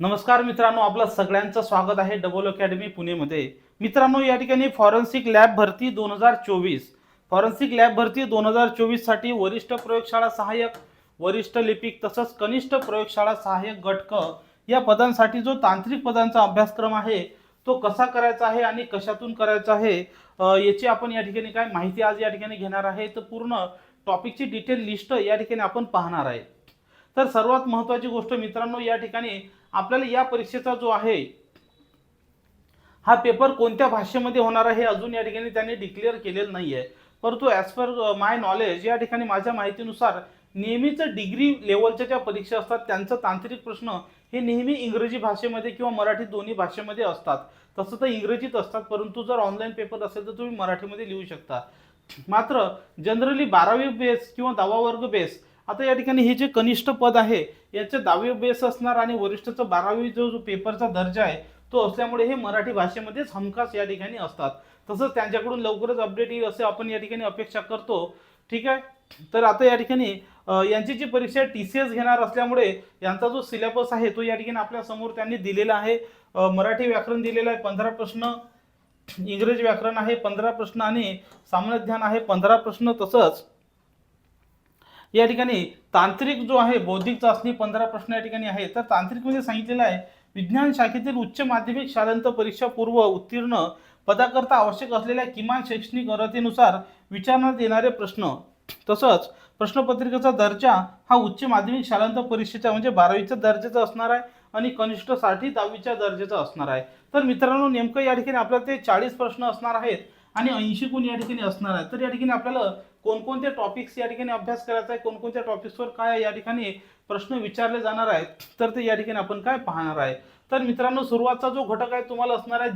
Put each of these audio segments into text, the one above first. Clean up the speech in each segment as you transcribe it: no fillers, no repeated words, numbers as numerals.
नमस्कार मित्रांनो, आपलं सगळ्यांचं स्वागत आहे डबल अकॅडमी पुणेमध्ये। मित्रांनो, या ठिकाणी फॉरेन्सिक लॅब भरती 2024 फॉरेन्सिक लॅब भरती 2024 साठी वरिष्ठ प्रयोगशाळा सहाय्यक, वरिष्ठ लिपिक तसंच कनिष्ठ प्रयोगशाळा सहाय्यक गट क या पदांसाठी जो तांत्रिक पदांचा अभ्यासक्रम आहे तो कसा करायचा आहे आणि कशातून करायचा आहे याची आपण या ठिकाणी काय माहिती आज या ठिकाणी घेणार आहे। तर पूर्ण टॉपिकची डिटेल लिस्ट या ठिकाणी आपण पाहणार आहे। तर सर्वात महत्त्वाची गोष्ट मित्रांनो, या ठिकाणी आपल्याला या परीक्षेचा जो आहे हा पेपर कोणत्या भाषेमध्ये होणार आहे अजून या ठिकाणी त्यांनी डिक्लेअर केलेलं नाहीये, परंतु ॲज पर माय नॉलेज या ठिकाणी माझ्या माहितीनुसार नेहमीच डिग्री लेवलच्या ज्या परीक्षा असतात त्यांचं तांत्रिक प्रश्न हे नेहमी इंग्रजी भाषेमध्ये किंवा मराठी दोन्ही भाषेमध्ये असतात। तसं तर इंग्रजीत असतात, परंतु जर ऑनलाईन पेपर असेल तर तुम्ही मराठीमध्ये लिहू शकता। मात्र जनरली 12वी बेस किंवा 10वा वर्ग बेस, आता या ठिकाणी हे जे कनिष्ठ पद आहे याचे 10वी बेस असणार आणि वरिष्ठचं 12वी जो पेपरचा दर्जा आहे तो असल्यामुळे हे मराठी भाषेमध्येच हमखास या ठिकाणी असतात। तसंच त्यांच्याकडून लवकरच अपडेट येईल असे आपण या ठिकाणी अपेक्षा करतो। ठीक आहे, तर आता या ठिकाणी यांची जी परीक्षा TCS घेणार असल्यामुळे यांचा जो सिलेबस आहे तो या ठिकाणी आपल्या समोर त्यांनी दिलेला आहे। मराठी व्याकरण दिलेलं आहे 15 प्रश्न, इंग्रजी व्याकरण आहे 15 प्रश्न आणि सामान्य ज्ञान आहे 15 प्रश्न। तसंच या ठिकाणी तांत्रिक जो आहे बौद्धिक चाचणी 15 प्रश्न या ठिकाणी आहे। तर तांत्रिक मध्ये सांगितलेलं आहे विज्ञान शाखेतील उच्च माध्यमिक शालांत परीक्षा पूर्व उत्तीर्ण पदाकरता आवश्यक असलेल्या किमान शैक्षणिक अर्हतेनुसार विचारण्यात येणारे प्रश्न, तसंच प्रश्नपत्रिकेचा दर्जा हा उच्च माध्यमिक शालांत परीक्षेचा म्हणजे 12वीच्या दर्जाचा असणार आहे आणि कनिष्ठ साठी 10वीच्या दर्जाचा असणार आहे। तर मित्रांनो, नेमकं या ठिकाणी आपल्याला ते 40 प्रश्न असणार आहेत आणि 80 गुण या ठिकाणी असणार आहेत। तर या ठिकाणी आपल्याला कोणकोणते टॉपिक्स या ठिकाणी अभ्यास करायचा आहे, कोणकोणत्या टॉपिक्सवर काय या ठिकाणी प्रश्न विचारले जाणार आहेत तर ते या ठिकाणी आपण काय पाहणार आहे। तर मित्रांनो, सुरुवातचा जो घटक आहे तुम्हाला असणार आहे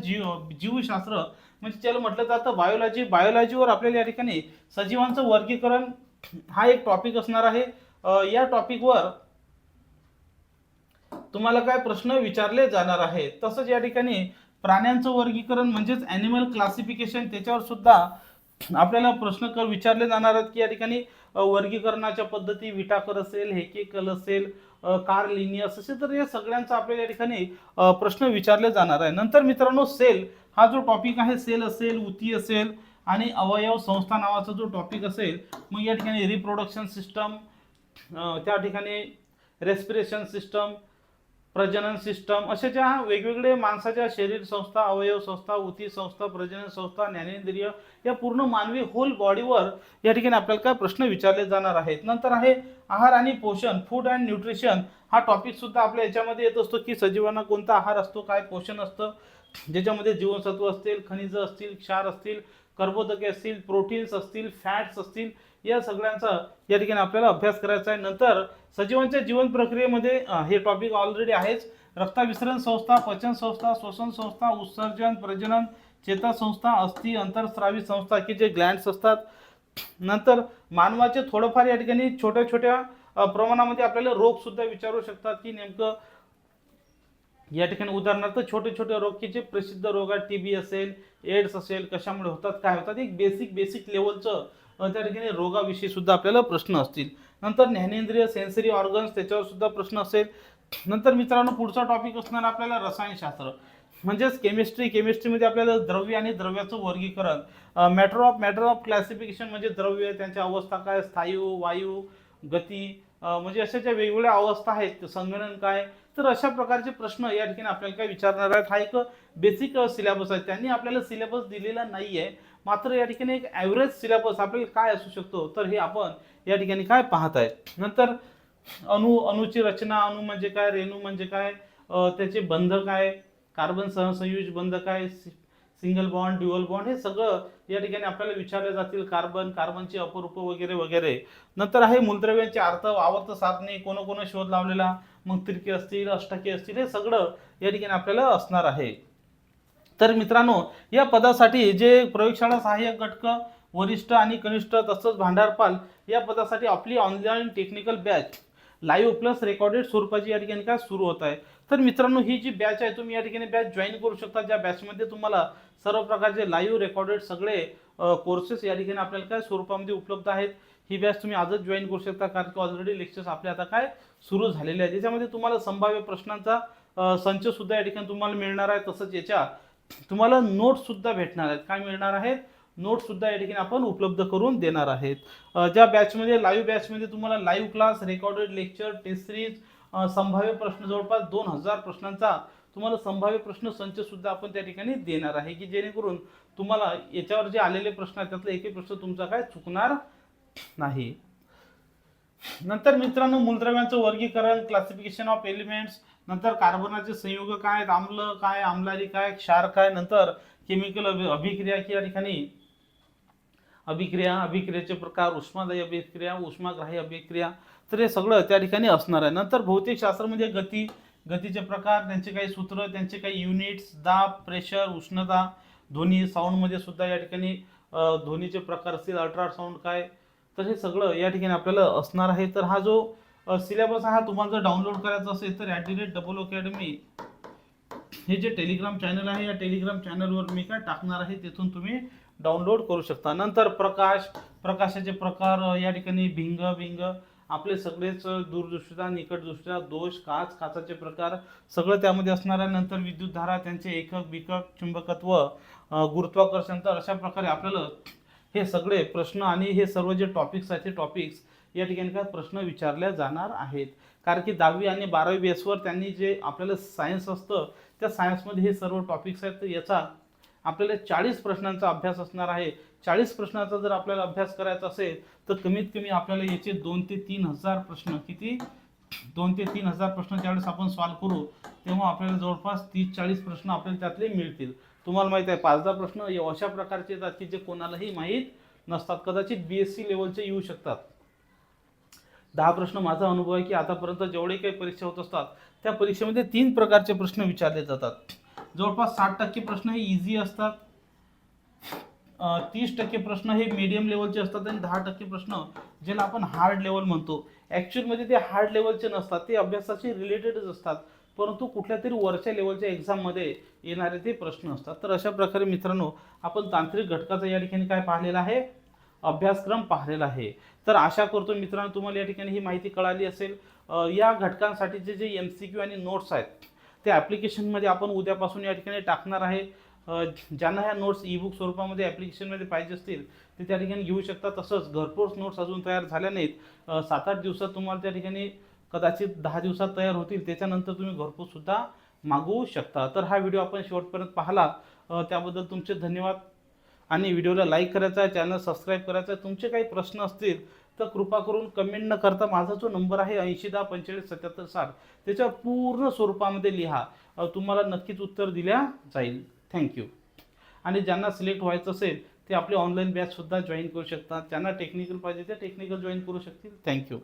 जीवशास्त्र, म्हणजे त्याला म्हटलं जातं बायोलॉजी। बायोलॉजीवर आपल्याला या ठिकाणी सजीवांचं वर्गीकरण हा एक टॉपिक असणार आहे। या टॉपिकवर तुम्हाला काय प्रश्न विचारले जाणार आहे। तसंच या ठिकाणी प्राण्यांचं वर्गीकरण म्हणजेच ॲनिमल क्लासिफिकेशन त्याच्यावर सुद्धा आपल्याला प्रश्न विचारले जाणार आहेत की या ठिकाणी वर्गीकरणाच्या पद्धती विटाकर असेल, हेकेकल असेल, कार्लिनियस असे, तर या सगळ्यांचा आपल्याला या ठिकाणी प्रश्न विचारले जाणार आहे। नंतर मित्रांनो, सेल हा जो टॉपिक आहे, सेल असेल, ऊती असेल आणि अवयव संस्था नावाचा जो टॉपिक असेल, मग या ठिकाणी रिप्रोडक्शन सिस्टम, त्या ठिकाणी रेस्पिरेशन सिस्टम, प्रजनन सिस्टम अशा ज्या वेगवेगळे माणसाच्या शरीर संस्था, अवयव संस्था, ऊती संस्था, प्रजनन संस्था, ज्ञानेंद्रिय या पूर्ण मानवी होल बॉडीवर या ठिकाणी आपल्याला काय प्रश्न विचारले जाणार आहेत। नंतर आहे आहार आणि पोषण, फूड अँड न्यूट्रिशन हा टॉपिक सुद्धा आपल्या याच्यामध्ये येत असतो की सजीवांना कोणता आहार असतो, काय पोषण असतं, ज्याच्यामध्ये जीवनसत्व असतील, खनिज असतील, क्षार असतील, कर्बोदके असतील, प्रोटीन्स असतील, फॅट्स असतील, या सगळ्यांचा या ठिकाणी आपल्याला अभ्यास करायचा आहे। नंतर सजीवांच्या जीवन प्रक्रियेमध्ये हे टॉपिक ऑलरेडी आहेच, रक्ताभिसरण संस्था, पचन संस्था, श्वसन संस्था, उत्सर्जन, प्रजनन, चेतासंस्था, अस्थि, अंतरस्रावी संस्था की जे ग्लँड्स असतात। नंतर मानवाचे थोडंफार या ठिकाणी छोट्या छोट्या प्रमाणामध्ये आपल्याला रोग सुद्धा विचारू शकतात की नेमकं या ठिकाणी उदाहरणार्थ छोटे छोटे रोग की जे प्रसिद्ध रोग आहेत, TB असेल, एड्स असेल, कशामुळे होतात, काय होतात, एक बेसिक लेवलचं त्या ठिकाणी रोगाविषयी सुद्धा आपल्याला प्रश्न असतील। नंतर ज्ञानेंद्रिय सेन्सरी ऑर्गन्स त्याच्यावर सुद्धा प्रश्न असेल। नंतर मित्रांनो, पुढचा टॉपिक असणार आपल्याला रसायनशास्त्र म्हणजेच केमिस्ट्रीमध्ये आपल्याला द्रव्य आणि द्रव्याचं वर्गीकरण, मॅटर ऑफ क्लासिफिकेशन म्हणजे द्रव्य, त्यांच्या अवस्था काय, स्थायू, वायू, गती, म्हणजे अशा ज्या वेगवेगळ्या अवस्था आहेत, संगणन काय, तर अशा प्रकारचे प्रश्न या ठिकाणी आपल्याला काय विचारणार आहेत। हा एक बेसिक सिलेबस आहे, त्यांनी आपल्याला सिलेबस दिलेला नाहीये, मात्र या ठिकाणी एक ॲव्हरेज सिलेबस आपल्याला काय असू शकतो तर हे आपण या ठिकाणी काय पाहत आहे। नंतर अणूची रचना, अणू म्हणजे काय, रेणू म्हणजे काय, त्याचे बंध काय, कार्बन सहसंयुज बंध काय, सिंगल बॉन्ड, ड्युअल बॉन्ड, हे सगळं या ठिकाणी आपल्याला विचारले जातील। कार्बनची अपरूप वगैरे वगैरे। नंतर आहे मूलद्रव्यांचे अर्थ, आवर्त साधने, कोण शोध लावलेला, मग त्रिके असतील, अष्टके असतील, हे सगळं या ठिकाणी आपल्याला असणार आहे। तर मित्रांनो, या पदासाठी जे प्रयोगशाळा सहाय्यक घटक, वरिष्ठ आणि कनिष्ठ तसंच भांडारपाल या पदासाठी आपली online technical batch live plus recorded स्वरूपाची या ठिकाणी काय सुरू होत आहे। तर मित्रांनो, ही जी बॅच आहे तुम्ही या ठिकाणी बॅच जॉईन करू शकता, ज्या बॅचमध्ये तुम्हाला सर्व प्रकारचे लाईव्ह रेकॉर्डेड सगळे कोर्सेस या ठिकाणी आपल्याला काय स्वरूपामध्ये उपलब्ध आहेत। ही बॅच तुम्ही आजच जॉईन करू शकता, कारण की ऑलरेडी लेक्चर्स आपले आता काय सुरू झालेले आहेत, ज्याच्यामध्ये तुम्हाला संभाव्य प्रश्नांचा संच सुद्धा या ठिकाणी तुम्हाला मिळणार आहे. तसंच याच्या तुम्हाला नोट्स सुद्धा भेटणार आहेत. काय मिळणार आहेत? नोट्स सुद्धा या ठिकाणी आपण उपलब्ध करून देणार आहेत. ज्या बॅचमध्ये लाईव्ह बॅचमध्ये तुम्हाला live class, recorded lecture, test series, संभाव्य प्रश्न जवळपास 2000 प्रश्नांचा तुम्हाला संभाव्य प्रश्न संच सुद्धा आपण त्या ठिकाणी देणार आहे, की जेणेकरून तुम्हाला याच्यावर जे आलेले प्रश्न आहेत त्यातला एकही प्रश्न तुमचा काय चुकणार नाही. नंतर मित्रांनो, मूलद्रव्यांचं वर्गीकरण, क्लासिफिकेशन ऑफ एलिमेंट्स, नंतर कार्बनाचे संयुग काय आहेत, आम्ल काय, आम्लारी काय, क्षार काय, नंतर केमिकल अभिक्रिया की या ठिकाणी अभिक्रियेचे प्रकार, उष्मादायी अभिक्रिया, उष्माग्राही अभिक्रिया, तर हे सगळं त्या ठिकाणी असणार आहे. नंतर भौतिक शास्त्रामध्ये गतीचे प्रकार, त्यांचे काही सूत्र, त्यांचे काही युनिट्स, दाब, प्रेशर, उष्णता, ध्वनी, साऊंडमध्ये सुद्धा या ठिकाणी ध्वनीचे प्रकार असतील, अल्ट्रासाऊंड काय, तर हे सगळं या ठिकाणी आपल्याला असणार आहे. तर हा जो सिलेबस हा तुम्हाला जर डाउनलोड करायचा असेल तर @डबल अकॅडमी हे जे टेलिग्राम चॅनल आहे, या टेलिग्राम चॅनलवर मी काय टाकणार आहे, तिथून तुम्ही डाउनलोड करू शकता. नंतर प्रकाशाचे प्रकार, या ठिकाणी भिंग आपले सगळेच दूरदृष्टिता, निकटदृष्टिता, दोष, काचाचे प्रकार सगळं त्यामध्ये असणार आहे. नंतर विद्युतधारा, त्यांचे एकक, बिकक, चुंबकत्व, गुरुत्वाकर्षण, तर अशा प्रकारे आपल्याला हे सगळे प्रश्न आणि हे सर्व जे टॉपिक्स आहेत ते टॉपिक्स या ठिकाणी काय प्रश्न विचारले जाणार आहेत. कारण की 10वी आणि 12वी बेसवर त्यांनी जे आपल्याला सायन्स असतं त्या सायन्समध्ये हे सर्व टॉपिक्स आहेत. तर याचा आपल्याला 40 प्रश्नांचा अभ्यास असणार आहे. 40 प्रश्नांचा जर आपल्याला अभ्यास करायचा असेल तर कमीत कमी आपल्याला याचे 2 ते 3 हजार प्रश्न, किती 2 ते 3 हजार प्रश्न ज्यावेळेस आपण सॉल्व्ह करू तेव्हा आपल्याला जवळपास 30-40 प्रश्न आपल्याला त्यातले मिळतील. तुम्हाला माहिती आहे 5-10 प्रश्न अशा प्रकारचे येतात की जे कोणालाही माहीत नसतात. कदाचित BSc लेवलचे येऊ शकतात. 10 प्रश्न माझा अनुभव आहे की आतापर्यंत जेवढे काही परीक्षा होत असतात त्या परीक्षेमध्ये 3 प्रकारचे प्रश्न विचारले जातात. जवळपास 60% प्रश्न हे इझी असतात, 30% प्रश्न हे मीडियम लेवलचे असतात आणि 10% प्रश्न ज्याला आपण हार्ड लेवल म्हणतो. ॲक्च्युअलमध्ये ते हार्ड लेवलचे नसतात, ते अभ्यासाशी रिलेटेडच असतात, परंतु कुठल्या तरी वरच्या लेवलच्या एक्झाममध्ये येणारे ते प्रश्न असतात. तर अशा प्रकारे मित्रांनो आपण तांत्रिक घटकाचा या ठिकाणी काय पाहिलेला आहे, अभ्यासक्रम पाहिलेला आहे. तर आशा करतो मित्रांनो तुम्हाला या ठिकाणी ही माहिती कळाली असेल. या घटकांसाठीचे जे MCQ आणि नोट्स आहेत ते ॲप्लिकेशनमध्ये आपण उद्यापासून या ठिकाणी टाकणार आहे. ज्यांना ह्या नोट्स ईबुक स्वरूपामध्ये ॲप्लिकेशनमध्ये पाहिजे असतील ते त्या ठिकाणी घेऊ शकता. तसंच घरपोच नोट्स अजून तयार झाल्या नाहीत, 7-8 दिवसात तुम्हाला त्या ठिकाणी कदाचित 10 दिवसात तयार होतील, त्याच्यानंतर तुम्ही घरपोच सुद्धा मागवू शकता. तर हा व्हिडिओ आपण शेवटपर्यंत पाहिला त्याबद्दल तुमचे धन्यवाद. आणि व्हिडिओला लाईक करायचा आहे, चॅनल सबस्क्राईब करायचं आहे. तुमचे काही प्रश्न असतील तर कृपा करून कमेंट न करता माझा जो नंबर आहे 8010457760 त्याच्यावर पूर्ण स्वरूपामध्ये लिहा, तुम्हाला नक्कीच उत्तर दिल्या जाईल. थँक्यू. आणि ज्यांना सिलेक्ट व्हायचं असेल ते आपले ऑनलाईन बॅचसुद्धा जॉईन करू शकतात. ज्यांना टेक्निकल पाहिजे ते टेक्निकल जॉईन करू शकतील. थँक्यू.